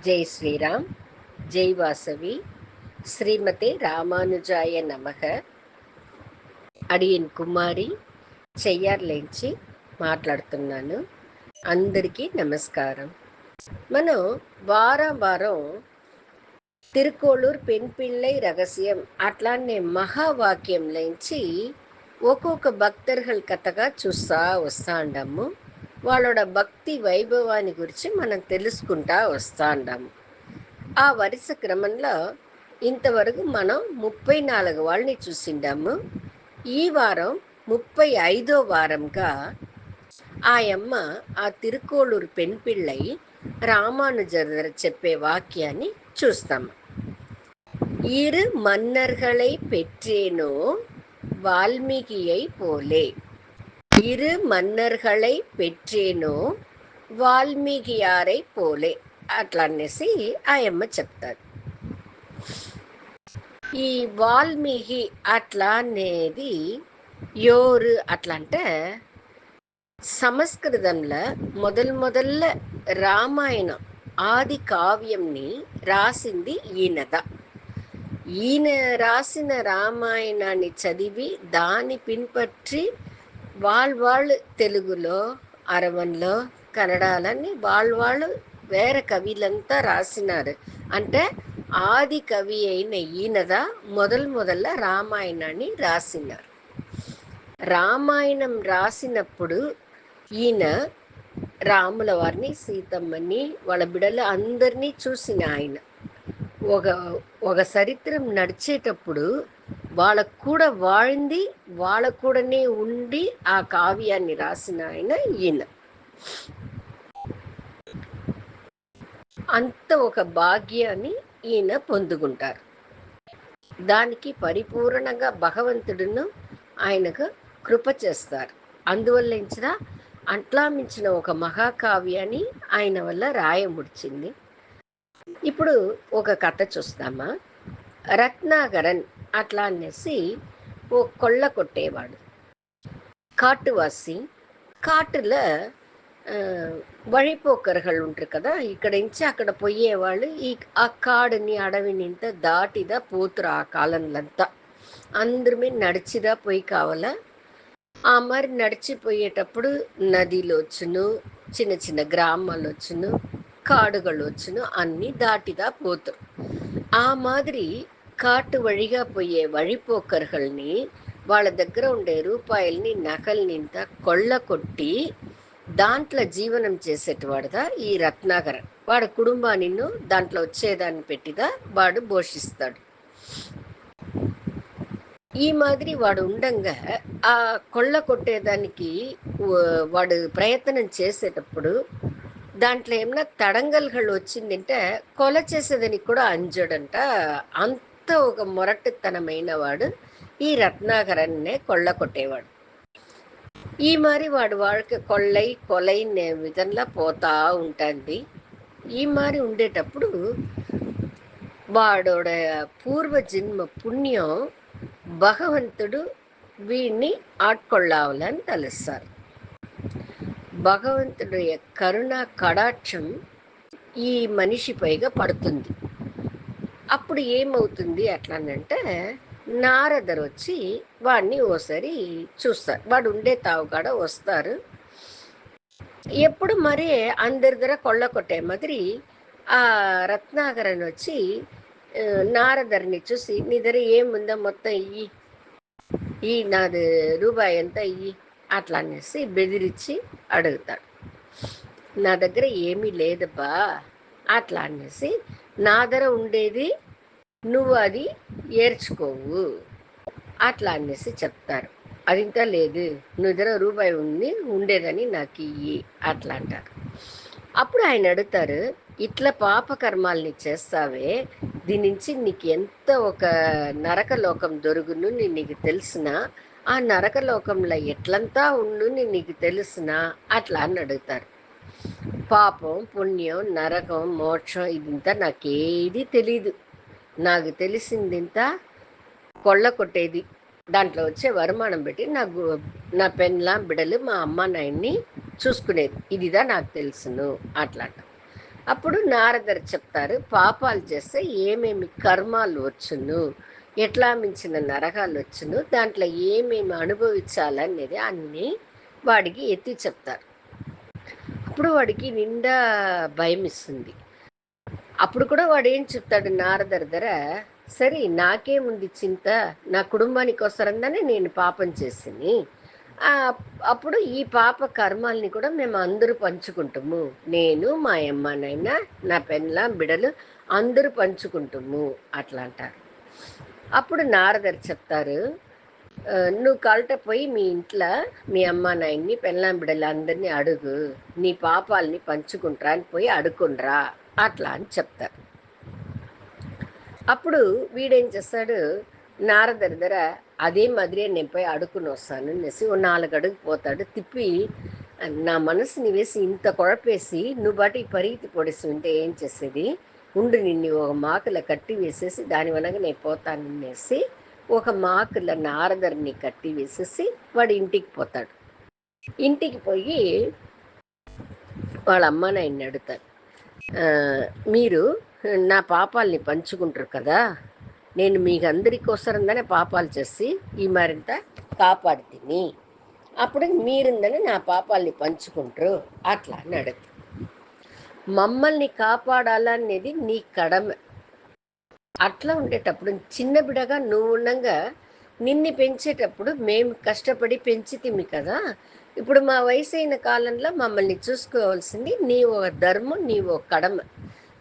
జై శ్రీరామ్, జై వాసవి, శ్రీమతే రామానుజాయ నమః. అడియన్ కుమారి చెయ్యార్లేంచి మాట్లాడుతున్నాను. అందరికీ నమస్కారం. మనం వారం తిరుకోళూర్ పెన్ పిళ్ళై రహస్యం అట్లానే మహావాక్యంలోంచి ఒక్కొక్క భక్తர்கள் కథగా చూస్తా వస్తాండాము. వాళ్ళ భక్తి వైభవాన్ని గురించి మనం తెలుసుకుంటా వస్తాండాము. ఆ వరుస క్రమంలో ఇంతవరకు మనం 34 వాళ్ళని చూసిండాము. ఈ వారం 35వ వారంగా ఆయమ్మ ఆ తిరుకోళూరు పెన్పిళ్ళై రామానుజర్ చెప్పే వాక్యాన్ని చూస్తాము. இரு மன்னர்களை பெற்றேனோ வால்மீகியை போலே. இரு మన్నర్களை పెట్రేనో వాల్మీకియారై పోలే అట్లా అనేసి ఆయమ్మ చెప్తారు. ఈ వాల్మీకి అట్లా అనేది ఎవరు అట్లా అంటే సంస్కృతంలో మొదల్ల రామాయణం ఆది కావ్యంని రాసింది ఈయనదా. ఈయన రాసిన రామాయణాన్ని చదివి దాన్ని పిன்பற்றி వాళ్ళు తెలుగులో, అరవన్లో, కన్నడాలని వాళ్ళు వేరే కవిలంతా రాసినారు. అంటే ఆది కవి అయిన ఈయనదా మొదల్ల రామాయణాన్ని రాసినారు. రామాయణం రాసినప్పుడు ఈయన రాముల వారిని, సీతమ్మని, వాళ్ళ బిడ్డలు అందరినీ చూసిన ఆయన. ఒక చరిత్రం నడిచేటప్పుడు వాళ్ళకు కూడా వాడింది, వాళ్ళకు కూడానే ఉండి ఆ కావ్యాన్ని రాసిన ఆయన ఈయన. అంత ఒక భాగ్యాన్ని ఈయన పొందుకుంటారు. దానికి పరిపూర్ణంగా భగవంతుడును ఆయనకు కృప చేస్తారు. అందువల్ల అట్లా మించిన ఒక మహాకావ్యాన్ని ఆయన వల్ల రాయముడిచింది. ఇప్పుడు ఒక కథ చూస్తామా. రత్నాకరన్ అట్లా అనేసి ఓ కొళ్ళ కొట్టేవాడు, కాటువాసి. కాటుల వழிపోకர்கள் ఉంటారు కదా, ఇక్కడ నుంచి అక్కడ పోయేవాళ్ళు. ఆ కాడుని అడవినింత దాటిదా పోతురు. ఆ కాలంలంతా అందరమే నడిచిదా పోయి కావాలా. ఆ మరి నడిచిపోయేటప్పుడు నదిలు వచ్చును, చిన్న గ్రామాలు వచ్చును, కాడుಗಳು వచ్చును, అన్నీ దాటిదా పోతురు. ఆ మాదిరి కాటు వழிగా పోయే వழிపోకర్గల్ని వాళ్ళ దగ్గర ఉండే రూపాయల్ని, నగల్నింత కొళ్ళ కొట్టి దాంట్లో జీవనం చేసేటవాడుదా ఈ రత్నాకరన్. వాడు కుటుంబాన్ని దాంట్లో వచ్చేదాన్ని పెట్టిదా వాడు పోషిస్తాడు. ఈ మాదిరి వాడు ఉండంగా ఆ కొళ్ళ కొట్టేదానికి వాడు ప్రయత్నం చేసేటప్పుడు దాంట్లో ఏమన్నా తడంగల్கள் వచ్చిందంటే కొల చేసేదానికి కూడా అంజడంట. అంత ఒక మొరటుతనమైన వాడు ఈ రత్నాకరన్నే కొళ్ళ కొట్టేవాడు. ఈ మరి వాడికి కొలై విధంగా పోతా ఉంటుంది. ఈ మరి ఉండేటప్పుడు వాడోడ పూర్వజన్మ పుణ్యం భగవంతుడు వీడిని ఆట్కొళ్ళాలని తలుస్తారు. భగవంతుడి కరుణ కడాక్షం ఈ మనిషి పైగా పడుతుంది. అప్పుడు ఏమవుతుంది అట్లానంటే నారదరు వచ్చి వాడిని ఓసారి చూస్తారు. వాడు ఉండే తావుకాడ వస్తారు. ఎప్పుడు మరి అందరి దగ్గర కొళ్ళ కొట్టే మాదిరి ఆ రత్నాకరన్ వచ్చి నారదర్ని చూసి, నీ దగ్గర ఏముందా మొత్తం ఈ నాది రూపాయి ఎంత ఇయ్యి అట్లా అనేసి బెదిరించి అడుగుతాడు. నా దగ్గర ఏమీ లేదబ్బా అట్లా అనేసి, నా దగ్గర ఉండేది నువ్వు అది ఏర్చుకోవు అట్లా అనేసి చెప్తారు. అది ఇంకా లేదు, నువ్వు దగ్గర రూపాయి ఉండేదని నాకు ఇయ్యి అట్లా అంటారు. అప్పుడు ఆయన అడుగుతారు, ఇట్లా పాపకర్మాల్ని చేస్తావే, దీని నుంచి నీకు ఎంత ఒక నరకలోకం దొరుకును నీకు తెలిసినా, ఆ నరకలోకంలో ఎట్లంతా ఉండు నీకు తెలిసినా అట్లా అని అడుగుతారు. పాపం, పుణ్యం, నరకం, మోక్షం ఇదింతా నాకేది తెలీదు. నాకు తెలిసిందింత కొళ్ళ కొట్టేది, దాంట్లో వచ్చే వరమానం పెట్టి నా పెన్లా బిడలు, మా అమ్మ నాయన్ని చూసుకునేది, ఇదిదా నాకు తెలుసును అట్లా. అప్పుడు నారదరు చెప్తారు, పాపాలు చేస్తే ఏమేమి కర్మాలు వచ్చును, ఎట్లా మించిన నరకాలు వచ్చును, దాంట్లో ఏమేమి అనుభవించాలనేది అన్నీ వాడికి ఎత్తి చెప్తారు. అప్పుడు వాడికి నిండా భయం ఇస్తుంది. అప్పుడు కూడా వాడు ఏం చెప్తాడు నారదర్ దగ్గర, సరే నాకేముంది చింత, నా కుటుంబానికి వస్తారందని నేను పాపం చేసింది, అప్పుడు ఈ పాప కర్మాల్ని కూడా మేము అందరూ పంచుకుంటాము, నేను మా అమ్మ నాయన నా పెళ్ళ బిడలు అందరూ పంచుకుంటాము అట్లా అంటారు. అప్పుడు నారదర్ చెప్తారు, నువ్వు కలట పోయి మీ ఇంట్లో మీ అమ్మ నాయన్ని పెళ్ళాం బిడ్డలు అందరినీ అడుగు, నీ పాపాలని పంచుకుంటారా అని పోయి అడుగుండ్రా అట్లా అని చెప్తారు. అప్పుడు వీడేం చేస్తాడు, నారదర్ దగ్గర అదే మాదిరి నేను పోయి అడుక్కుని వస్తాను అనేసి ఓ 4 అడుగు పోతాడు. తిప్పి నా మనసుని వేసి ఇంత కొഴపేసి నువ్వు బాటి పరిగెత్తి పొడిసి ఉంటే ఏం చేసేది, ఉండు నిన్ను ఒక మాకుల కట్టి వేసేసి దాని వలన నేను పోతాను అనేసి ఒక మాకుల నారదర్ని కట్టి వేసేసి వాడు ఇంటికి పోతాడు. ఇంటికి పోయి వాళ్ళ అమ్మ నాయన్ని అడుగుతారు, మీరు నా పాపాలని పంచుకుంటారు కదా, నేను మీకు అందరికోసరంగానే పాపాలు చేసి ఈ మరింత కాపాడుతుంది, అప్పుడు మీరుందని నా పాపాలని పంచుకుంటారు అట్లా అని అడుగుతారు. మమ్మల్ని కాపాడాలనేది నీ కడమ. అట్లా ఉండేటప్పుడు చిన్న బిడగా నువ్వు ఉండగా నిన్ను పెంచేటప్పుడు మేము కష్టపడి పెంచితిమి కదా, ఇప్పుడు మా వయసు అయిన కాలంలో మమ్మల్ని చూసుకోవాల్సింది నీ ఒక ధర్మం, నీ ఒక కడమ.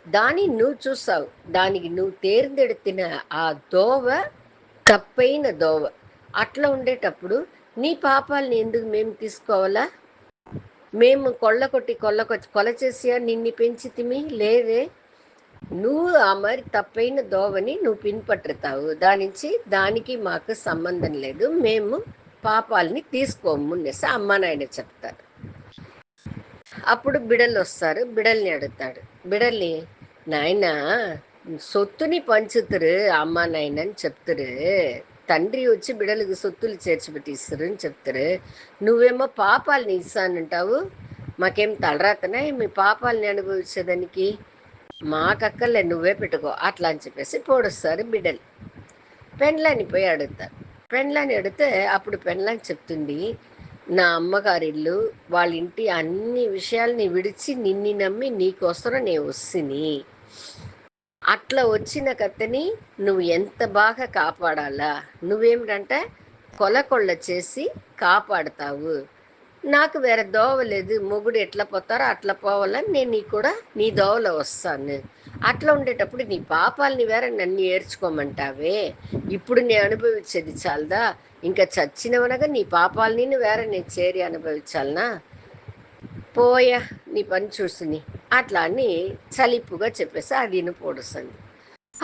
దాన్ని నువ్వు చూసావు, దానికి నువ్వు తేర్దెడుతున్న ఆ దోవ తప్పైన దోవ. అట్లా ఉండేటప్పుడు నీ పాపాలని ఎందుకు మేము తీసుకోవాలా? మేము కొల చేసి నిన్ను పెంచితిమి లేదే, నువ్వు ఆ మరి తప్పైన దోవని నువ్వు పిన్పట్టుతావు, దానికి మాకు సంబంధం లేదు, మేము పాపాలని తీసుకోము అనేసి అమ్మ నాయన చెప్తారు. అప్పుడు బిడలు వస్తారు, బిడల్ని అడుగుతాడు, బిడల్ని నాయన సొత్తుని పంచుతురు అమ్మ నాయన అని చెప్తారు, తండ్రి వచ్చి బిడలకు సొత్తులు చేర్చిపెట్టిస్తారు అని చెప్తారు, నువ్వేమో పాపాలని ఇస్తానంటావు, మాకేం తలరాతనే మీ పాపాలని అనుభవించేదానికి, మాకక్కర్లే నువ్వే పెట్టుకో అట్లా అని చెప్పేసి పోడుస్తారు బిడ్డలు. పెండ్లాని పోయి అడుగుతారు. పెండ్లాని అడిగితే అప్పుడు పెండ్లాని చెప్తుంది, నా అమ్మగారిల్లు వాళ్ళ ఇంటి అన్ని విషయాల్ని విడిచి నిన్ను నమ్మి నీకోసం నేను వస్తుని, అట్లా వచ్చిన కత్తని నువ్వు ఎంత బాగా కాపాడాలా, నువ్వేమిటంటే కొల్ల చేసి కాపాడుతావు, నాకు వేరే దోవ లేదు, మొగుడు ఎట్లా పోతారో అట్లా పోవాలని నేను నీ కూడా నీ దోవలో వస్తాను, అట్లా ఉండేటప్పుడు నీ పాపాలని వేరే నన్ను ఏడ్చుకోమంటావే, ఇప్పుడు నేను అనుభవించేది చాలదా, ఇంకా చచ్చినవనగా నీ పాపాలని వేరే నేను చేరి అనుభవించాలనా, పోయా నీ పని చూసుని అట్లా అని చలిప్పుగా చెప్పేసి అది పొడుస్తుంది.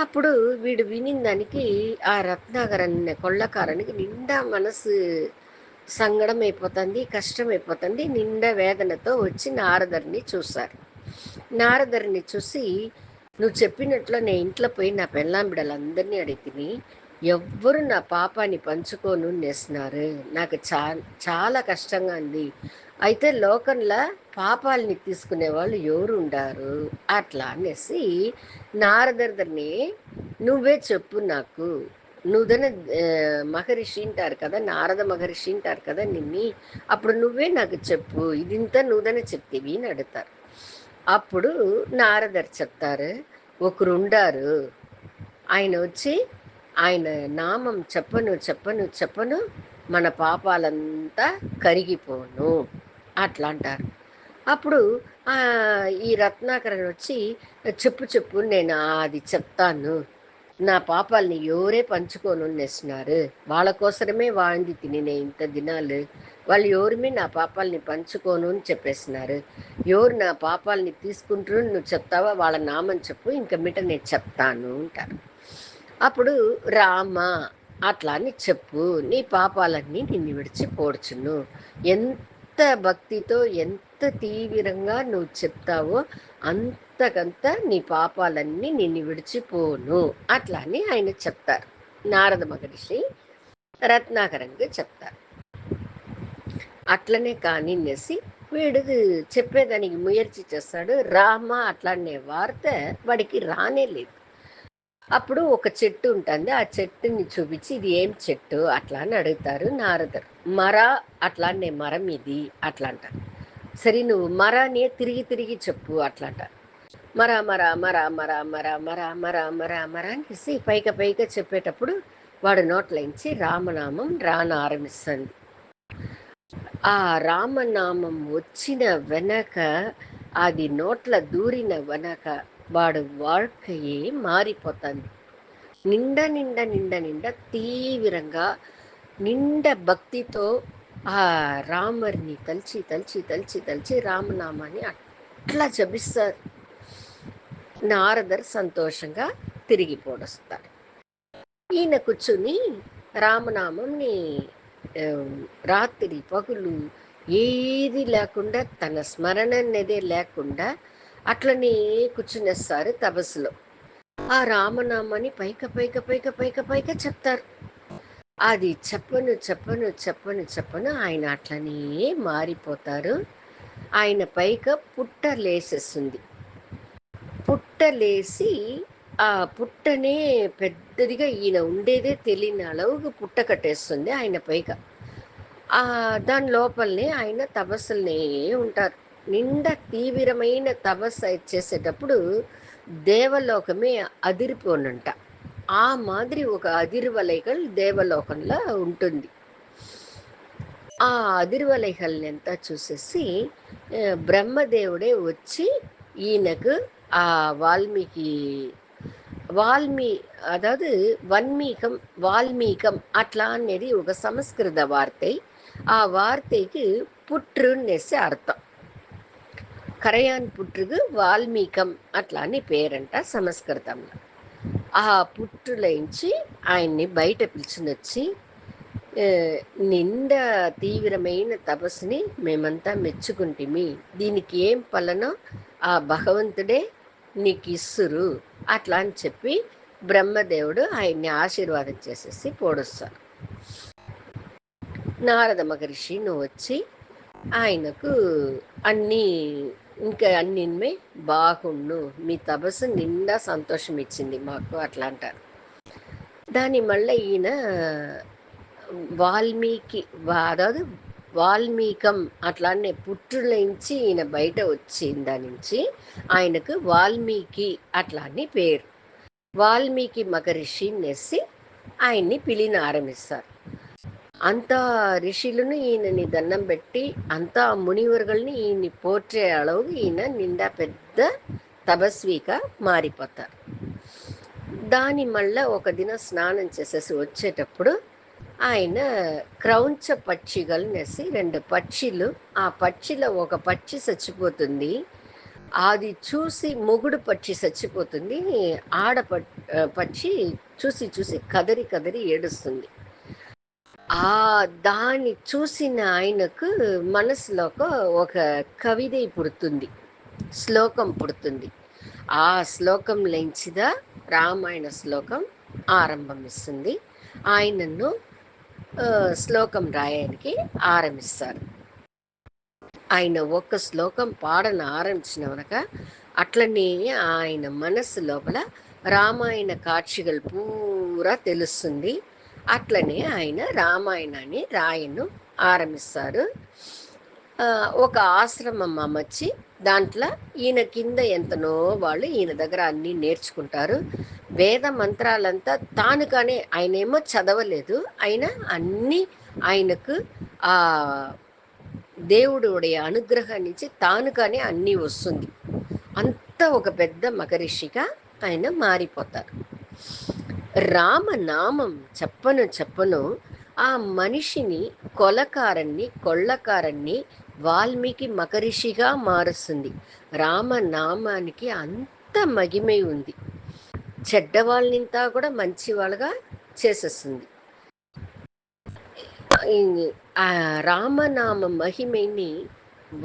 అప్పుడు వీడు వినిన దానికి ఆ రత్నాకరాన్ని కొళ్ళకారానికి నిండా మనసు సంగడం అయిపోతుంది, కష్టమైపోతుంది, నిండా వేదనతో వచ్చి నారదర్ని చూశారు. నారదర్ని చూసి, నువ్వు చెప్పినట్లు నేను ఇంట్లో పోయి నా పెళ్ళాం బిడ్డలందరినీ అడిగితిని, ఎవ్వరు నా పాపాన్ని పంచుకోను నేస్తున్నారు, నాకు చాలా కష్టంగా ఉంది, అయితే లోకంలో పాపాలని తీసుకునే వాళ్ళు ఎవరు ఉండారు అట్లా అనేసి నారదర్ని నువ్వే చెప్పు నాకు, నువ్వుదన మహర్షి అంటారు కదా, నారద మహర్షి అంటారు కదా నిన్ని, అప్పుడు నువ్వే నాకు చెప్పు, ఇదింతా నువ్వుదనే చెప్తేవి అని అడుగుతారు. అప్పుడు నారదర్ చెప్తారు, ఒకరుండారు, ఆయన వచ్చి ఆయన నామం చెప్పను మన పాపాలంతా కరిగిపోను అట్లా అంటారు. అప్పుడు ఈ రత్నాకరణ వచ్చి చెప్పు నేను అది చెప్తాను, నా పాపాలని ఎవరే పంచుకోను నేస్తున్నారు, వాళ్ళ కోసమే వాడింది తిని నేను ఇంత దినాలు, వాళ్ళు ఎవరిమే నా పాపాలని పంచుకోను అని చెప్పేస్తున్నారు, ఎవరు నా పాపాలని తీసుకుంటారు నువ్వు చెప్తావా, వాళ్ళ నామం చెప్పు, ఇంకా మిట నేను చెప్తాను అంటారు. అప్పుడు రామ అట్లా అని చెప్పు, నీ పాపాలన్నీ నిన్ను విడిచి పోడ్చును, ఎంత భక్తితో ఎంత తీవ్రంగా నువ్వు చెప్తావో అంతకంత నీ పాపాలన్నీ నిన్ను విడిచిపోను అట్లా అని ఆయన చెప్తారు. నారద మహర్షి రత్నాకరంగా చెప్తారు. అట్లనే కానీ అనేసి వీడు చెప్పేదానికి ముయర్చి చేస్తాడు. రామ అట్లానే వార్త వాడికి రానే లేదు. అప్పుడు ఒక చెట్టు ఉంటుంది. ఆ చెట్టుని చూపించి ఇది ఏం చెట్టు అట్లా అని అడుగుతారు నారదరు. మర అట్లానే మరం ఇది అట్లా అంటారు. సరే నువ్వు మరానే తిరిగి తిరిగి చెప్పు అట్లా అంటారు. మర మర మర మర మర మర మర మర మర అనేసి పైగా చెప్పేటప్పుడు వాడు నోట్లోంచి రామనామం ఆరంభిస్తుంది. ఆ రామనామం వచ్చిన వెనక, అది నోట్ల దూరిన వెనక వాడు வாழ்க்கைయే మారిపోతుంది. నిండా నిండా నిండా నిండా తీవ్రంగా నిండా భక్తితో ఆ రాముడిని తలిచి తలిచి తలిచి తలిచి రామనామాన్ని అట్లా జపిస్తారు. నారదర్ సంతోషంగా తిరిగి పోడొస్తారు. ఈయన కూర్చుని రామనామంని రాత్రి పగులు ఏది లేకుండా, తన స్మరణ అనేదే లేకుండా అట్లనే కూర్చునేస్తారు తపస్సులో. ఆ రామనామాన్ని పైక చెప్తారు. అది చెప్పను చెప్పను చెప్పను చెప్పను ఆయన అట్లనే మారిపోతారు. ఆయన పైక పుట్ట లేసేస్తుంది. పుట్ట లేసి ఆ పుట్టనే పెద్దదిగా ఈయన ఉండేదే తెలియని அளவுకు పుట్ట కట్టేస్తుంది ఆయన పైగా. దాని లోపలనే ఆయన తపస్సులనే ఉంటారు. నిండా తీవ్రమైన తపస్సు చేసేటప్పుడు దేవలోకమే అదిరిపోనంట. ఆ మాదిరి ఒక అదిర్వలైகள் దేవలోకంలో ఉంటుంది. ఆ అదిర్వలైகள்ని అంతా చూసేసి బ్రహ్మదేవుడే వచ్చి ఈయనకు ఆ వాల్మీ అதாவது వన్మీకం వాల్మీకం అట్లా అనేది ఒక సంస్కృత వార్த்தை. ఆ వార్த்தைக்கு పుట్రునేసి అర్థం. కరయాన్ పుట్టుకు వాల్మీకం అట్లా అని పేరంట సంస్కృతంలో. ఆ పుట్టులోంచి ఆయన్ని బయట పిలిచినొచ్చి నిండా తీవ్రమైన తపస్సుని మేమంతా మెచ్చుకుంటిమి, దీనికి ఏం పలనో ఆ భగవంతుడే నీకు ఇస్సురు అట్లా అని చెప్పి బ్రహ్మదేవుడు ఆయన్ని ఆశీర్వాదం చేసేసి పోడుస్తారు. నారద మహర్షి నువ్వు వచ్చి ఆయనకు అన్నీ ఇంకా అన్నిన్మే బాగుండు, మీ తపస్సు నిండా సంతోషం ఇచ్చింది మాకు అట్లా అంటారు. దాని మళ్ళీ ఈయన వాల్మీకి అதாவது వాల్మీకం అట్లానే పుట్టులోంచి ఈయన బయట వచ్చిన దాని నుంచి ఆయనకు వాల్మీకి అట్లా అని పేరు. వాల్మీకి మహర్షి నెసి ఆయన్ని పిలిన ఆరంభిస్తారు. అంతా ఋషులను ఈయనని దండం పెట్టి అంతా మునివర్గల్ని ఈయన్ని పోట్రే அளவுకు ఈయన నిండా పెద్ద తపస్విగా మారిపోతారు. దాని మళ్ళా ఒక దినం స్నానం చేసేసి వచ్చేటప్పుడు ఆయన క్రౌంచ పక్షిகள் నెసి 2 పక్షులు, ఆ పక్షిలో ఒక పక్షి చచ్చిపోతుంది. అది చూసి మొగుడు పక్షి చచ్చిపోతుంది. ఆడ పక్షి చూసి చూసి కదరి కదరి ఏడుస్తుంది. దాన్ని చూసిన ఆయనకు మనసులో ఒక కవిதை పుడుతుంది, శ్లోకం పుడుతుంది. ఆ శ్లోకం లేంచిదా రామాయణ శ్లోకం ఆరంభమిస్తుంది. ఆయనను శ్లోకం రాయడానికి ఆరంభిస్తారు. ఆయన ఒక శ్లోకం పాడన ఆరంభించిన వనక అట్లనే ఆయన మనస్సు లోపల రామాయణ కాక్షిகள் పూరా తెలుస్తుంది. అట్లనే ఆయన రామాయణాన్ని రాయను ఆరంభిస్తారు. ఒక ఆశ్రమం అమర్చి దాంట్లో ఈయన కింద ఎంతనో వాళ్ళు ఈయన దగ్గర అన్నీ నేర్చుకుంటారు. వేద మంత్రాలంతా తానుగానే, ఆయనేమో చదవలేదు, అయినా అన్నీ ఆయనకు ఆ దేవుడుடைய అనుగ్రహం నుంచి తానుగానే అన్నీ వస్తుంది. అంత ఒక పెద్ద మహర్షిగా ఆయన మారిపోతారు. రామనామం చెప్పను ఆ మనిషిని కొల్లకారాన్ని వాల్మీకి మహర్షిగా మారుస్తుంది. రామనామానికి అంత మహిమై ఉంది. చెడ్డవాళ్ళనింతా కూడా మంచి వాళ్ళగా చేసేస్తుంది. ఆ రామనామ మహిమని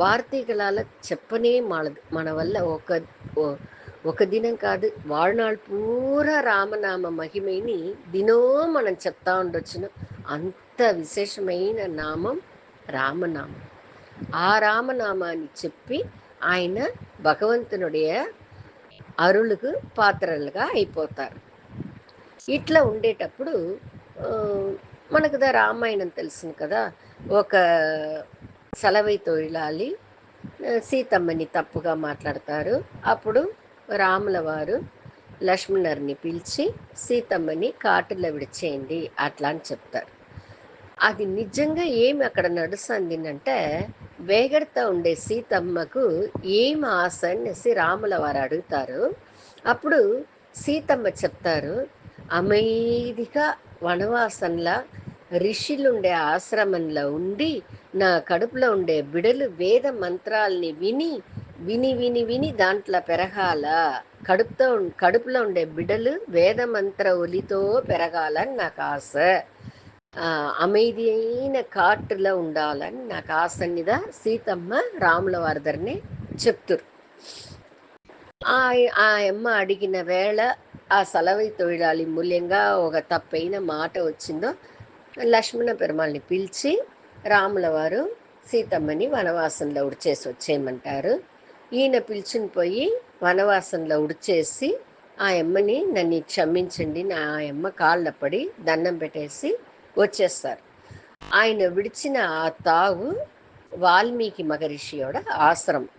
వార్తగளால் చెప్పనే మాలదు. మన వల్ల ఒక దినం కాదు, வாழ்நாள் పూరా రామనామ మహిమని దినో మనం చెప్తా ఉండొచ్చును. అంత విశేషమైన నామం రామనామం. ఆ రామనామాన్ని చెప్పి ఆయన భగవంతునుடைய అరుளுకు పాత్రలుగా అయిపోతారు. ఇట్లా ఉండేటప్పుడు ఆ, మనకు రామాయణం తెలుసును కదా. ఒక సలవై తొలిలాలి సీతమ్మని తప్పుగా మాట్లాడతారు. అప్పుడు రాముల వారు లక్ష్మణుని పిలిచి సీతమ్మని కాటులో విడిచేయండి అట్లా అని చెప్తారు. అది నిజంగా ఏమి అక్కడ నడుస్తుందంటే, వేగడతా ఉండే సీతమ్మకు ఏమి ఆశ అనేసి రాముల వారు అడుగుతారు. అప్పుడు సీతమ్మ చెప్తారు, అమైదిగా వనవాసంలా ఋషులుండే ఆశ్రమంలో ఉండి నా కడుపులో ఉండే బిడలు వేద మంత్రాల్ని విని విని విని విని దాంట్లో పెరగాల. కడుపులో ఉండే బిడలు వేద మంత్ర ఒలితో పెరగాలని నాకు ఆశ. அமைதி అయిన కాటులో ఉండాలని నాకు ఆశనిద సీతమ్మ రాముల వారిద్దరిని చెప్తురు. ఆ ఆ అమ్మ అడిగిన వేళ ఆ సలవై తొలిలాలి మూల్యంగా ఒక తప్పైన మాట వచ్చిందో లక్ష్మణ పెరుమాళ్ళని పిలిచి రాముల వారు సీతమ్మని వనవాసంలో ఉడిచేసి వచ్చేయమంటారు. ఈయన పిలిచిని పోయి వనవాసంలో ఉడిచేసి ఆ అమ్మని నన్ను క్షమించండి నా అమ్మ కాళ్ళ పడి దండం పెట్టేసి వచ్చేస్తారు. ఆయన విడిచిన ఆ తావు వాల్మీకి మహర్షియోడ ఆశ్రమం.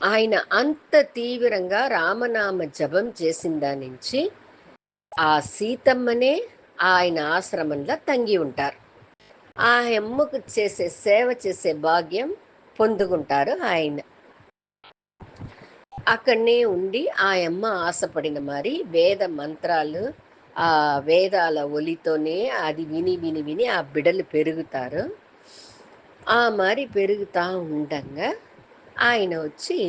ఆయన అంత తీవ్రంగా రామనామ జపం చేసిన దాని నుంచి ఆ సీతమ్మనే ఆయన ఆశ్రమంలో తంగి ఉంటారు. ఆ అమ్మకు చేసే సేవ చేసే భాగ్యం పొందుకుంటారు ఆయన. అక్కడనే ఉండి ఆ అమ్మ ఆశపడిన మరి వేద మంత్రాలు ఆ వేదాల ఒలితోనే అది విని విని విని ఆ బిడలు పెరుగుతారు. ఆ మరి పెరుగుతూ ఉండంగా ఆయన వచ్చి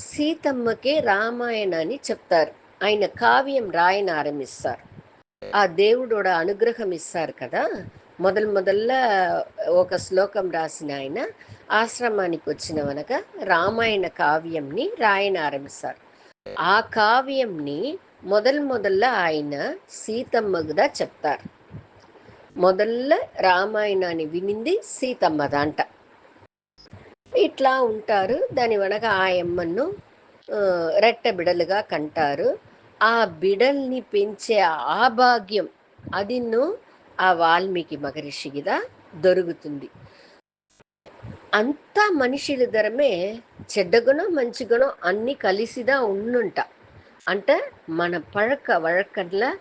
సీతమ్మకే రామాయణాన్ని చెప్తారు. ఆయన కావ్యం రాయన ఆరంభిస్తారు. ఆ దేవుడోడ అనుగ్రహం ఇస్తారు కదా. మొదల్ల ఒక శ్లోకం రాసిన ఆయన ఆశ్రమానికి వచ్చిన వనక రామాయణ కావ్యంని రాయన ఆరంభిస్తారు. ఆ కావ్యంని మొదల్ల ఆయన సీతమ్మగుదా చెప్తారు. మొదల్ల రామాయణాన్ని వినింది సీతమ్మ దాంట. ఇట్లా ఉంటారు. దాని వెనక ఆ అమ్మను రెట్ట బిడలుగా కంటారు. ఆ బిడల్ని పెంచే ఆ భాగ్యం అదిన్ను ఆ వాల్మీకి మహర్షిగిదా దొరుకుతుంది. అంతా మనుషుల ధరమే చెడ్డ గుణం మంచి గుణం అన్నీ కలిసిదా ఉండుంట. అంటే మన పழக்க వழக்கల్లా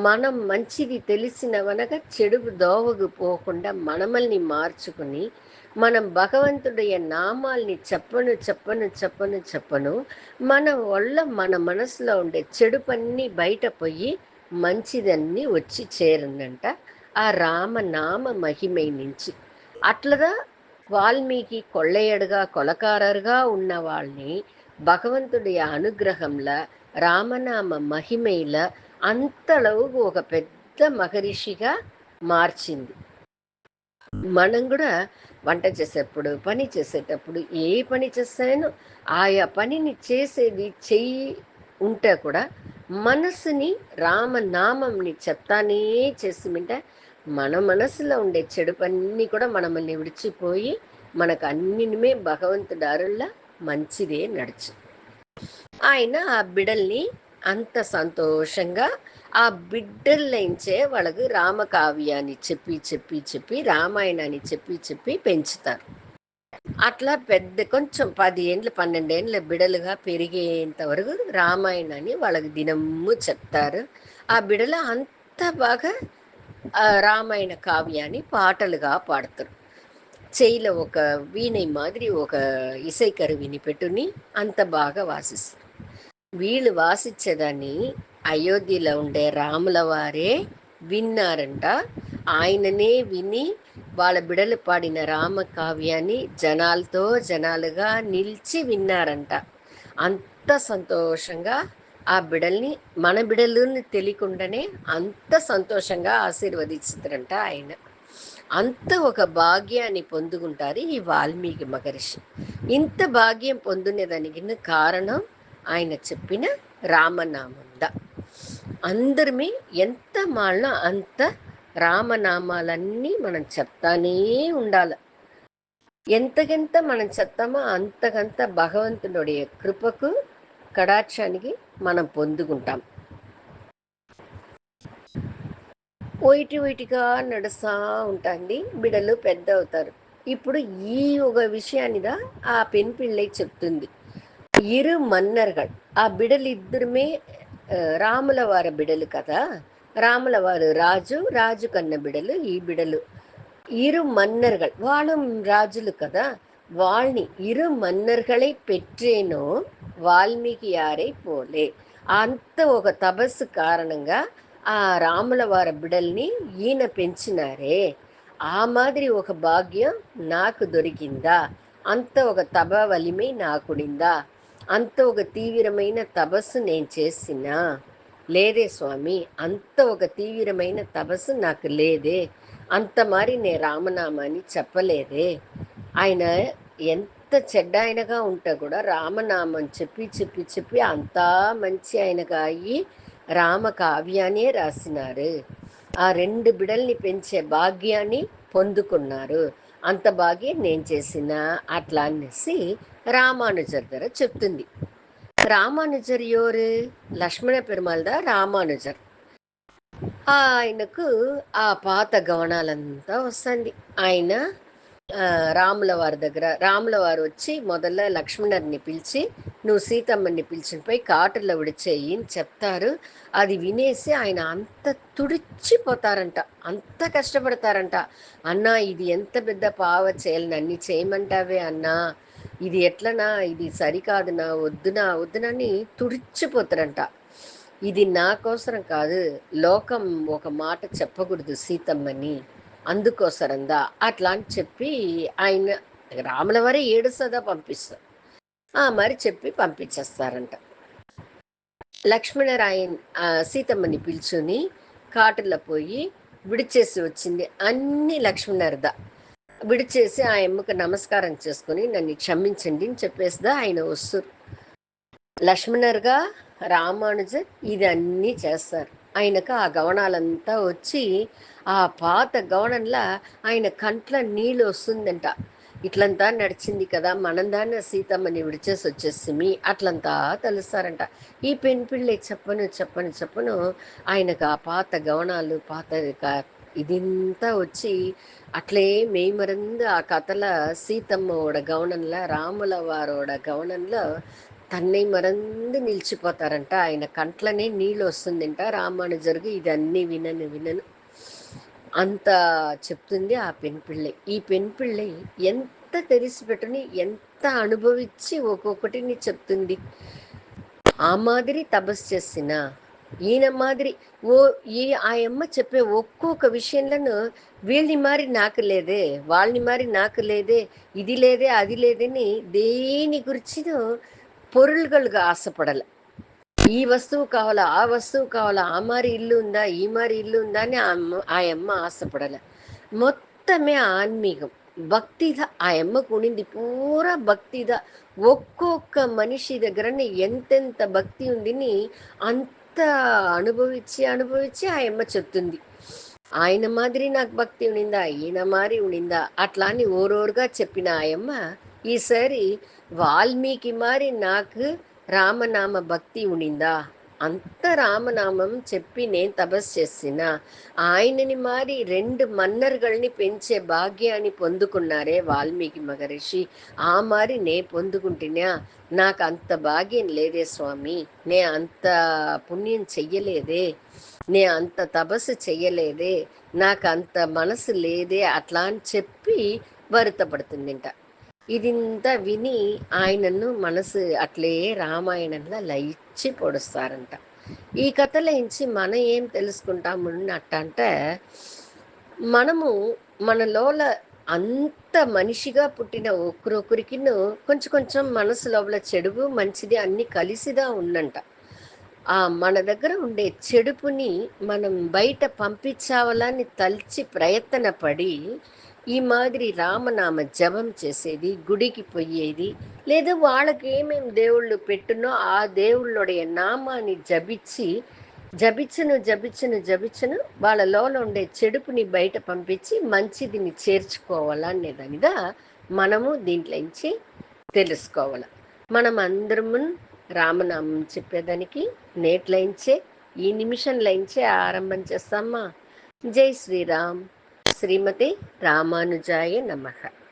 మనం మంచిది తెలిసిన వనక చెడుకు దోవకు పోకుండా మనమల్ని మార్చుకుని మనం భగవంతుடைய నామాల్ని చెప్పను మన వల్ల మన మనసులో ఉండే చెడు పన్ని బయట పోయి మంచిదన్నీ వచ్చి చేరిందంట ఆ రామనామ మహిమై నుంచి. అట్లగా వాల్మీకి కొల్లయడుగా కొలకారరుగా ఉన్న వాళ్ళని భగవంతుడి అనుగ్రహంలో రామనామ మహిమేల అంతளவு ఒక పెద్ద మహర్షిగా మార్చింది. మనం కూడా వంట చేసేటప్పుడు పని చేసేటప్పుడు ఏ పని చేస్తానో ఆయా పనిని చేసేది చెయ్యి ఉంటే కూడా మనసుని రామనామంని చెప్తానే చేసిమింటే మన మనసులో ఉండే చెడు పని కూడా మనల్ని విడిచిపోయి మనకు అన్నిమే భగవంతుడు అరుళ్ళ మంచిదే నడుచు. ఆయన ఆ బిడల్ని అంత సంతోషంగా ఆ బిడ్డల్నించే వాళ్ళకు రామకావ్యాన్ని చెప్పి చెప్పి చెప్పి రామాయణాన్ని చెప్పి చెప్పి పెంచుతారు. అట్లా పెద్ద కొంచెం 10 ఏండ్లు 12 ఏండ్ల బిడలుగా పెరిగేంత వరకు రామాయణాన్ని వాళ్ళకి దినము చెప్తారు. ఆ బిడల అంత బాగా రామాయణ కావ్యాన్ని పాటలుగా పాడతారు. చెయ్యిలో ఒక వీణై మాదిరి ఒక ఇసై కరువిని పెట్టుని అంత బాగా వాసిస్తారు. వీళ్ళు వాసిచ్చేదాన్ని అయోధ్యలో ఉండే రాముల వారే విన్నారంట. ఆయననే విని వాళ్ళ బిడలు పాడిన రామ కావ్యాన్ని జనాలుగా నిలిచి విన్నారంట. అంత సంతోషంగా ఆ బిడల్ని మన బిడలని తెలియకుండానే అంత సంతోషంగా ఆశీర్వదించారంట ఆయన. అంత ఒక భాగ్యాన్ని పొందుకుంటారు ఈ వాల్మీకి మహర్షి. ఇంత భాగ్యం పొందునేదానికి కారణం ఆయన చెప్పిన రామనామంద. అందరిమీ ఎంత మాళ్ళ అంత రామనామాలన్నీ మనం చెప్తానే ఉండాలి. ఎంతకెంత మనం చెప్తామో అంతకంత భగవంతునుடைய కృపకు, కటాక్షానికి మనం పొందుకుంటాం. ఒయిటి ఒయిటిగా నడుస్తా ఉంటుంది. బిడ్డలు పెద్దవుతారు. ఇప్పుడు ఈ ఒక విషయాన్నిదా ఆ పెన్ పిళ్ళై చెప్తుంది. ఇరు మన్నర్‌గల్. ఆ బిడలిద్దరుమే రాముల వారి బిడలు కదా! రాముల వారు రాజు, రాజు కన్న బిడలు ఈ బిడలు. ఇరు మన్నర్‌గల్. వాళ్ళు రాజులు కదా! వాళ్ళని ఇరు మన్నర్‌గళై పెట్రేనో వాల్మీకి యారై పోలే. అంత ఒక తపస్సు కారణంగా ఆ రాముల వారి బిడల్ని ఈయన పెంచినారే, ఆ మాదిరి ఒక భాగ్యం నాకు దొరికిందా? అంత ఒక తప వలిమై నాకుడిందా? అంత ఒక తీవ్రమైన తపస్సు నేను చేసినా లేదే స్వామి. అంత ఒక తీవ్రమైన తపస్సు నాకు లేదే. అంత మరి నేను రామనామాన్ని చెప్పలేదే. ఆయన ఎంత చెడ్డ ఆయనగా ఉంటే కూడా రామనామం చెప్పి చెప్పి చెప్పి అంతా మంచి ఆయనగా అయ్యి రామ కావ్యాన్నే రాసినారు. ఆ రెండు బిడల్ని పెంచే భాగ్యాన్ని పొందుకున్నారు. అంత భాగ్యం నేను చేసిన అట్లా అనేసి రామానుజర్ దగ్గర చెప్తుంది. రామానుజర్ ఎవరు? లక్ష్మణ పెరుమాళ్ రామానుజర్. ఆయనకు ఆ పాత గవనాలంతా వస్తుంది. ఆయన రాముల వారి దగ్గర రాముల వారు వచ్చి మొదల లక్ష్మణుడిని పిలిచి నువ్వు సీతమ్మని పిలిచిన పోయి కాటులో విడిచేయి అని చెప్తారు. అది వినేసి ఆయన అంత తుడిచిపోతారంట, అంత కష్టపడతారంట. అన్నా ఇది ఎంత పెద్ద పావ చేయాలని అన్ని చేయమంటావే అన్నా, ఇది ఎట్లనా, ఇది సరికాదునా, వద్దునా వద్దునని తుడిచిపోతారంట. ఇది నా కోసరం కాదు, లోకం ఒక మాట చెప్పకూడదు సీతమ్మని, అందుకోసరందా అట్లా అని చెప్పి ఆయన రాముల వారే ఏడుస్తుందా పంపిస్తారు. మరి చెప్పి పంపించేస్తారంట. లక్ష్మణరాయన్ సీతమ్మని పిలుచుని కాటులో పోయి విడిచేసి వచ్చింది అన్ని లక్ష్మణర్ద. విడిచేసి ఆ అమ్మకు నమస్కారం చేసుకుని నన్ను క్షమించండి అని చెప్పేసిదా ఆయన వస్తారు. లక్ష్మణర్గా రామానుజర్ ఇది అన్నీ చేస్తారు. ఆయనకు ఆ గవనాలంతా వచ్చి ఆ పాత గవనంలో ఆయన కంట్ల నీళ్ళు వస్తుందంట. ఇట్లంతా నడిచింది కదా, మనం దాన్ని సీతమ్మని విడిచేసి వచ్చేసి అట్లంతా తెలుస్తారంట. ఈ పెన్పిళ్ళే చెప్పను చెప్పను చెప్పను ఆయనకు ఆ పాత గవనాలు పాత ఇదంతా వచ్చి అట్లే మేమరందు ఆ కథల సీతమ్మోడ గవనంలో రాముల వారోడ గవనంలో తన్నే మరందు నిలిచిపోతారంట. ఆయన కంట్లనే నీళ్ళు వస్తుందంట. రామానుజరుగు ఇదన్నీ వినను వినను అంత చెప్తుంది ఆ పెన్పిళ్ళై. ఈ పెన్పిళ్ళై ఎంత తెరిసిపెట్టుని ఎంత అనుభవించి ఒక్కొక్కటిని చెప్తుంది. ఆ మాదిరి తపస్సు చేసిన ఈయన మాదిరి ఓ ఆ అమ్మ చెప్పే ఒక్కొక్క విషయంలోనూ వీళ్ళని మారి నాకు లేదే, వాళ్ళని మారి నాకు లేదే, ఇది లేదే అది లేదని దేని గురించినో పొరులుగలుగా ఆశపడాల. ఈ వస్తువు కావాలా, ఆ వస్తువు కావాలా, ఆ మారి ఇల్లు ఉందా, ఈ మారి ఇల్లు ఉందా అని ఆ అమ్మ ఆశపడాల. మొత్తమే ఆన్మీకం భక్తిద ఆ అమ్మకు ఉండింది పూరా భక్తిద. ఒక్కొక్క మనిషి దగ్గరనే ఎంతెంత భక్తి ఉందిని అంత అనుభవించి అనుభవించి ఆ అమ్మ చెప్తుంది. ఆయన మాదిరి నాకు భక్తి ఉనిందా, ఈయన మారి ఉనిందా అట్లా అని ఓరోరుగా చెప్పిన ఆయమ్మ ఈసారి వాల్మీకి మారి నాకు రామనామ భక్తి ఉనిందా, అంత రామనామం చెప్పి నేను తపస్సు చేసిన ఆయనని మారి రెండు మన్నర్గల్ని పెంచే భాగ్యాన్ని పొందుకున్నారే వాల్మీకి మహర్షి, ఆ మారి నే పొందుకుంటున్నా. నాకు అంత భాగ్యం లేదే స్వామి, నే అంత పుణ్యం చెయ్యలేదే, నే అంత తపస్సు చెయ్యలేదే, నాకు అంత మనసు లేదే అట్లా అని చెప్పి వరుతపడుతుందింట. ఇదింతా విని ఆయనను మనసు అట్లే రామాయణంలో లయిచ్చి పొడుస్తారంట. ఈ కథలోంచి మనం ఏం తెలుసుకుంటాము అట్టంటే, మనము మన లోల అంత మనిషిగా పుట్టిన ఒక్కరొకరికిను కొంచెం కొంచెం మనసు లోపల చెడుగు మంచిది అన్ని కలిసిదా ఉండంట. మన దగ్గర ఉండే చెడుపుని మనం బయట పంపించావాలని తలిచి ప్రయత్న పడి ఈ మాదిరి రామనామ జపం చేసేది, గుడికి పోయేది, లేదా వాళ్ళకి ఏమేమి దేవుళ్ళు పెట్టునో ఆ దేవుళ్ళుடைய నామాన్ని జపించి జపించను జపించను జపించను వాళ్ళ లోన ఉండే చెడుపుని బయట పంపించి మంచిదిని చేర్చుకోవాలనే దానిదా మనము దీంట్లోంచి తెలుసుకోవాలి. మనం అందరము రామనామం చెప్పేదానికి నేట్లయించే ఈ నిమిషంలోంచే ఆరంభం చేస్తామా. జై శ్రీరామ్. శ్రీమతి రామానుజాయ నమః.